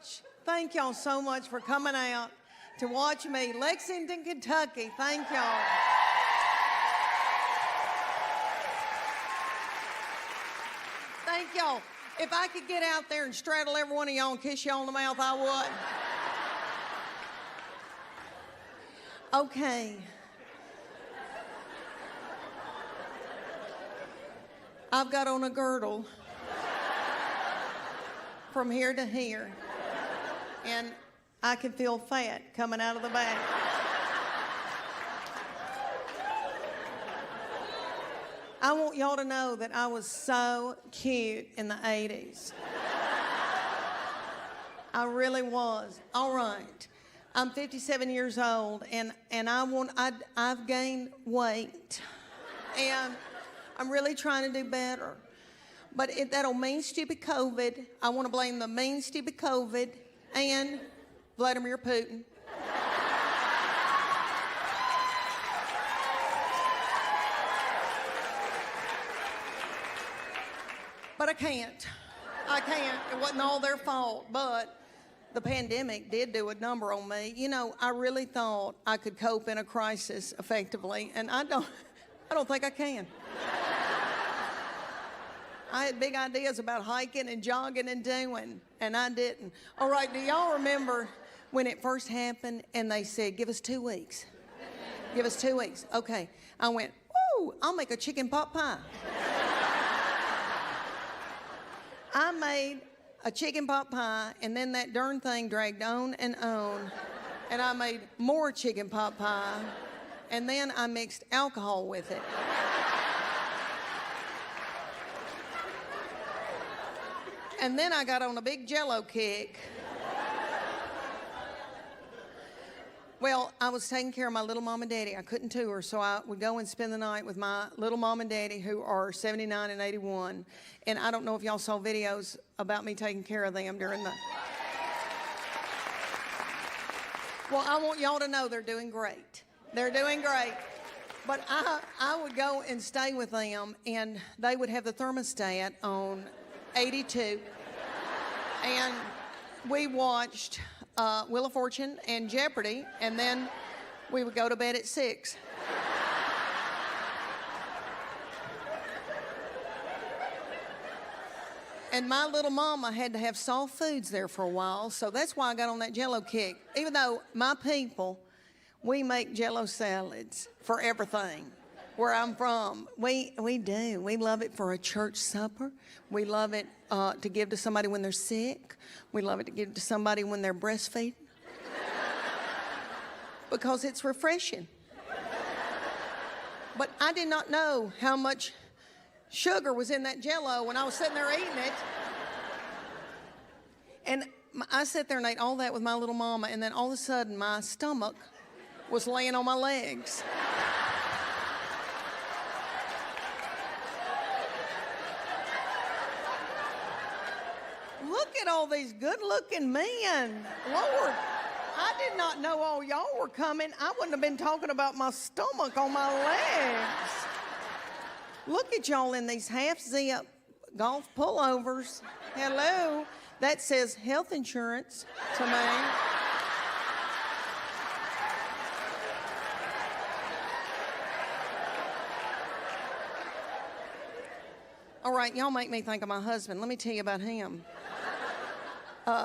much. Thank y'all so much for coming out to watch me. Lexington, Kentucky, thank y'all. Thank y'all. If I could get out there and straddle every one of y'all and kiss y'all on the mouth, I would. Okay. I've got on a girdle from here to here, and I can feel fat coming out of the back. I want y'all to know that I was so cute in the 80s. I really was. All right. I'm 57 years old, and I've gained weight, and I'm really trying to do better. But that old mean, stupid COVID, I want to blame the mean, stupid COVID and Vladimir Putin. But I can't. It wasn't all their fault, but the pandemic did do a number on me. You know, I really thought I could cope in a crisis effectively, and I don't think I can. I had big ideas about hiking and jogging and doing, and I didn't. All right, do y'all remember when it first happened and they said, give us 2 weeks? Give us 2 weeks. Okay. I went, woo, I'll make a chicken pot pie. I made a chicken pot pie, and then that darn thing dragged on, and I made more chicken pot pie, and then I mixed alcohol with it. And then I got on a big Jell-O Kick. Well, I was taking care of my little mom and daddy. I couldn't tour, so I would go and spend the night with my little mom and daddy, who are 79 and 81. And I don't know if y'all saw videos about me taking care of them during the... Well, I want y'all to know they're doing great. They're doing great. But I would go and stay with them, and they would have the thermostat on 82. And we watched Wheel of Fortune and Jeopardy, and then we would go to bed at 6. And my little mama had to have soft foods there for a while, so that's why I got on that Jell-O Kick. Even though my people, we make Jell-O salads for everything. Where I'm from, we do. We love it for a church supper. We love it to give to somebody when they're sick. We love it to give to somebody when they're breastfeeding. Because it's refreshing. But I did not know how much sugar was in that Jell-O when I was sitting there eating it. And I sat there and ate all that with my little mama, and then all of a sudden my stomach was laying on my legs. Look at all these good-looking men. Lord, I did not know all y'all were coming. I wouldn't have been talking about my stomach on my legs. Look at y'all in these half-zip golf pullovers. Hello. That says health insurance to me. All right, y'all make me think of my husband. Let me tell you about him.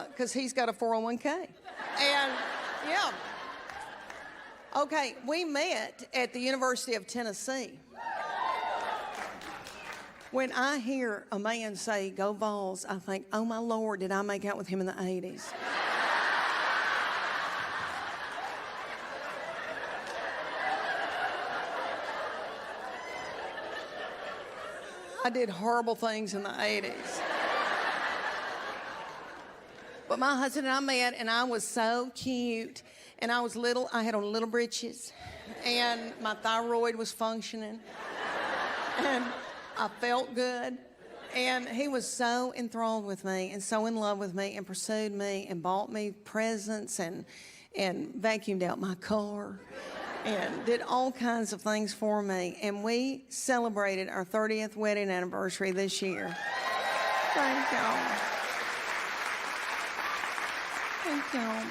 Because he's got a 401k. And, yeah. Okay, we met at the University of Tennessee. When I hear a man say, go Vols, I think, oh my Lord, did I make out with him in the 80s? I did horrible things in the 80s. But my husband and I met, and I was so cute. And I was little, I had on little britches, and my thyroid was functioning. And I felt good. And he was so enthralled with me and so in love with me and pursued me and bought me presents and vacuumed out my car and did all kinds of things for me. And we celebrated our 30th wedding anniversary this year. Thank y'all. Thank you.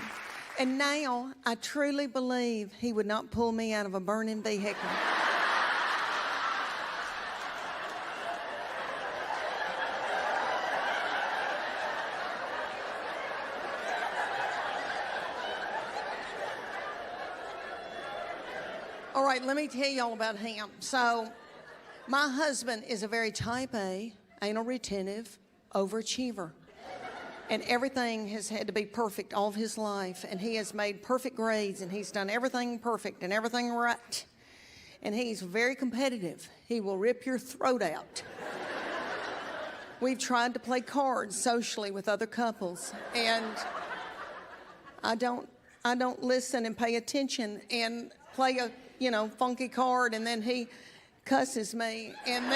And now I truly believe he would not pull me out of a burning vehicle. All right, let me tell you all about him. So, my husband is a very type A, anal retentive, overachiever. And everything has had to be perfect all of his life. And he has made perfect grades, and he's done everything perfect and everything right. And he's very competitive. He will rip your throat out. We've tried to play cards socially with other couples, and I don't listen and pay attention and play a, funky card, and then he cusses me, and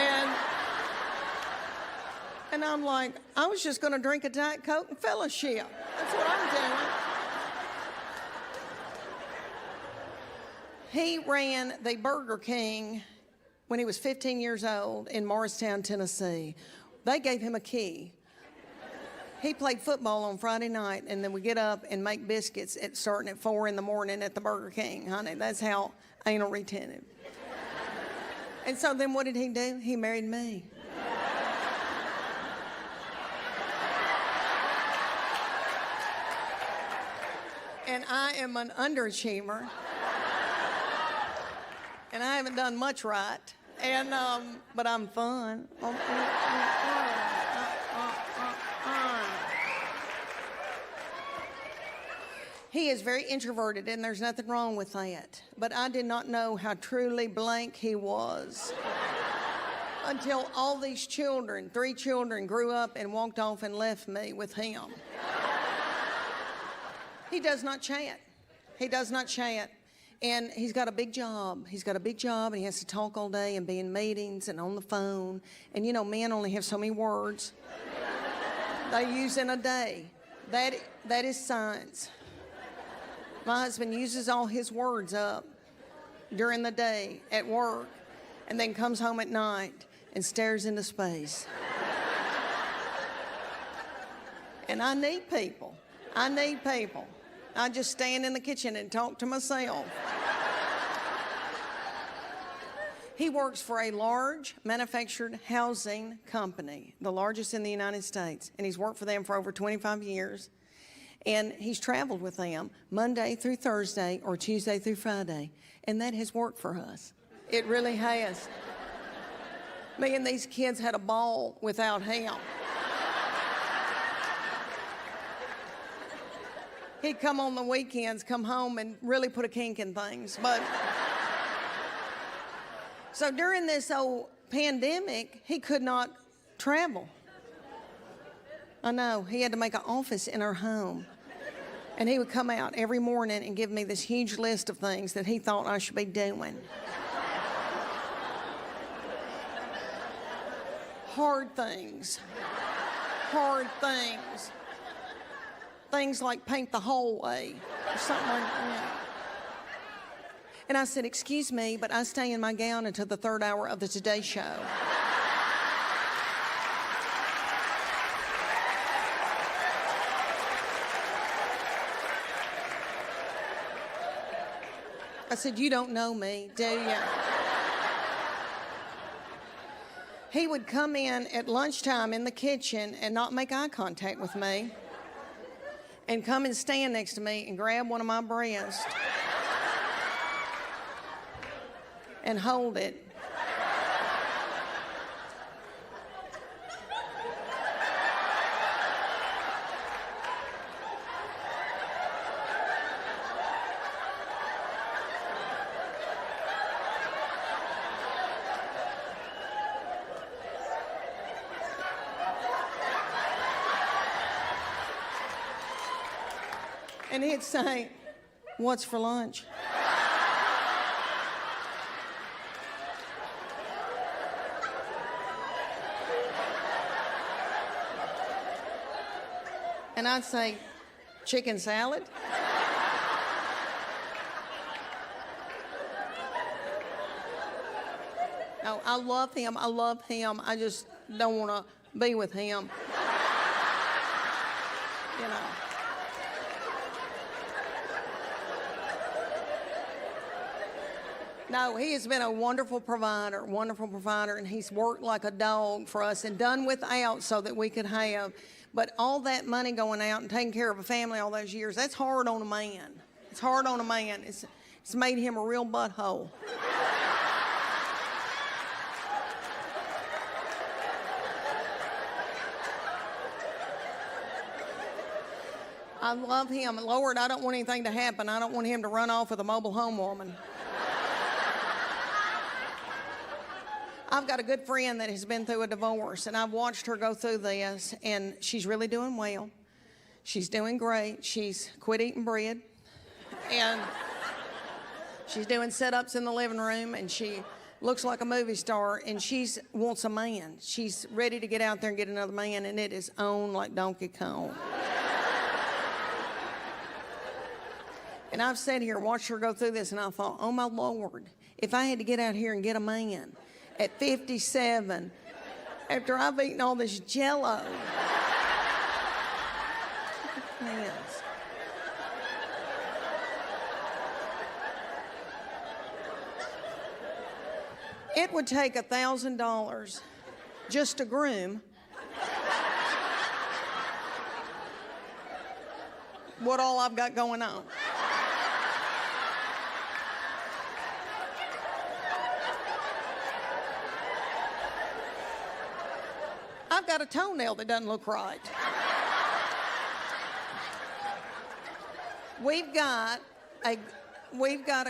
I'm like, I was just going to drink a Diet Coke and fellowship. That's what I'm doing. He ran the Burger King when he was 15 years old in Morristown, Tennessee. They gave him a key. He played football on Friday night, and then we get up and make biscuits starting at 4 in the morning at the Burger King, honey. That's how anal retentive. And so then what did he do? He married me. And I am an underachiever. And I haven't done much right. And, but I'm fun. He is very introverted, and there's nothing wrong with that. But I did not know how truly blank he was until all these children, 3 children, grew up and walked off and left me with him. He does not chat. He does not chat. And he's got a big job. He's got a big job, and he has to talk all day and be in meetings and on the phone. And, men only have so many words they use in a day. That is science. My husband uses all his words up during the day at work and then comes home at night and stares into space. And I need people. I just stand in the kitchen and talk to myself. He works for a large manufactured housing company, the largest in the United States, and he's worked for them for over 25 years. And he's traveled with them Monday through Thursday or Tuesday through Friday. And that has worked for us. It really has. Me and these kids had a ball without him. He'd come on the weekends, come home and really put a kink in things. But so during this old pandemic, he could not travel. I know, he had to make an office in our home. And he would come out every morning and give me this huge list of things that he thought I should be doing. Hard things. Things like paint the hallway or something like that. And I said, excuse me, but I stay in my gown until the 3rd hour of the Today Show. I said, you don't know me, do you? He would come in at lunchtime in the kitchen and not make eye contact with me and come and stand next to me and grab one of my breasts and hold it. And he'd say, what's for lunch? And I'd say, chicken salad? No, I love him. I just don't want to be with him. No, he has been a wonderful provider, and he's worked like a dog for us and done without so that we could have. But all that money going out and taking care of a family all those years, that's hard on a man. It's hard on a man. It's made him a real butthole. I love him. Lord, I don't want anything to happen. I don't want him to run off with a mobile home woman. I've got a good friend that has been through a divorce, and I've watched her go through this, and she's really doing well. She's doing great. She's quit eating bread, and she's doing sit-ups in the living room, and she looks like a movie star, and she wants a man. She's ready to get out there and get another man, and it is on like Donkey Kong. And I've sat here, watched her go through this, and I thought, oh, my Lord, if I had to get out here and get a man at 57, after I've eaten all this Jell-O. Yes. It would take $1,000 just to groom what all I've got going on. I've got a toenail that doesn't look right. We've got a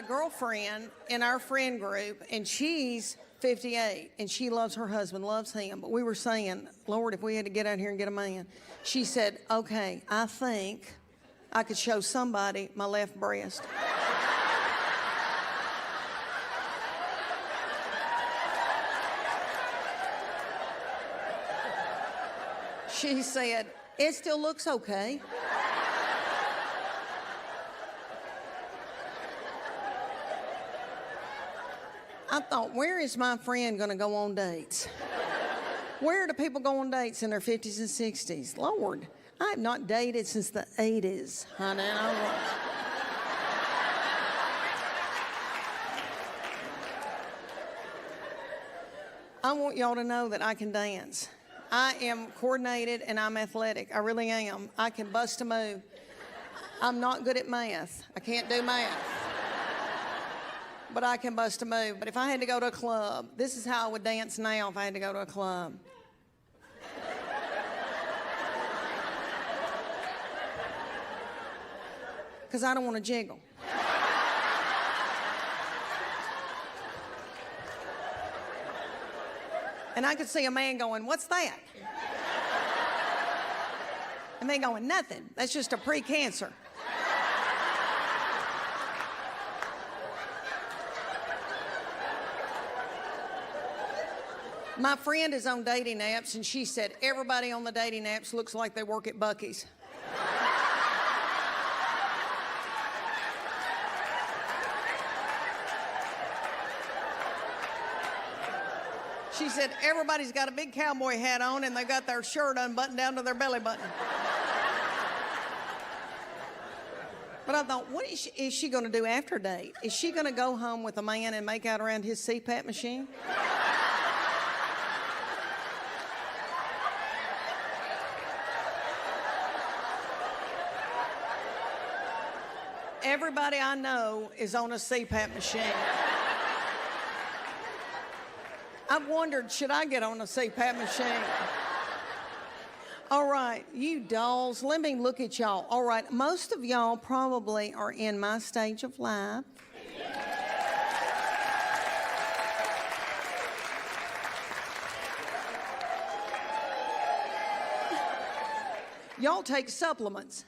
girlfriend in our friend group, and she's 58, and she loves her husband, loves him. But we were saying, Lord, if we had to get out here and get a man, she said, okay, I think I could show somebody my left breast. She said, it still looks okay. I thought, where is my friend going to go on dates? Where do people go on dates in their 50s and 60s? Lord, I have not dated since the 80s, honey. I want y'all to know that I can dance. I am coordinated and I'm athletic. I really am. I can bust a move. I'm not good at math. I can't do math. But I can bust a move. But if I had to go to a club, this is how I would dance now if I had to go to a club. Because I don't want to jiggle. And I could see a man going, what's that? And they going, nothing. That's just a pre-cancer. My friend is on dating apps, and she said everybody on the dating apps looks like they work at Buc-ee's. She said everybody's got a big cowboy hat on and they got their shirt unbuttoned down to their belly button. But I thought, what is she going to do after date? Is she going to go home with a man and make out around his CPAP machine? Everybody I know is on a CPAP machine. I've wondered, should I get on a CPAP machine? All right, you dolls, let me look at y'all. All right, most of y'all probably are in my stage of life. Y'all take supplements.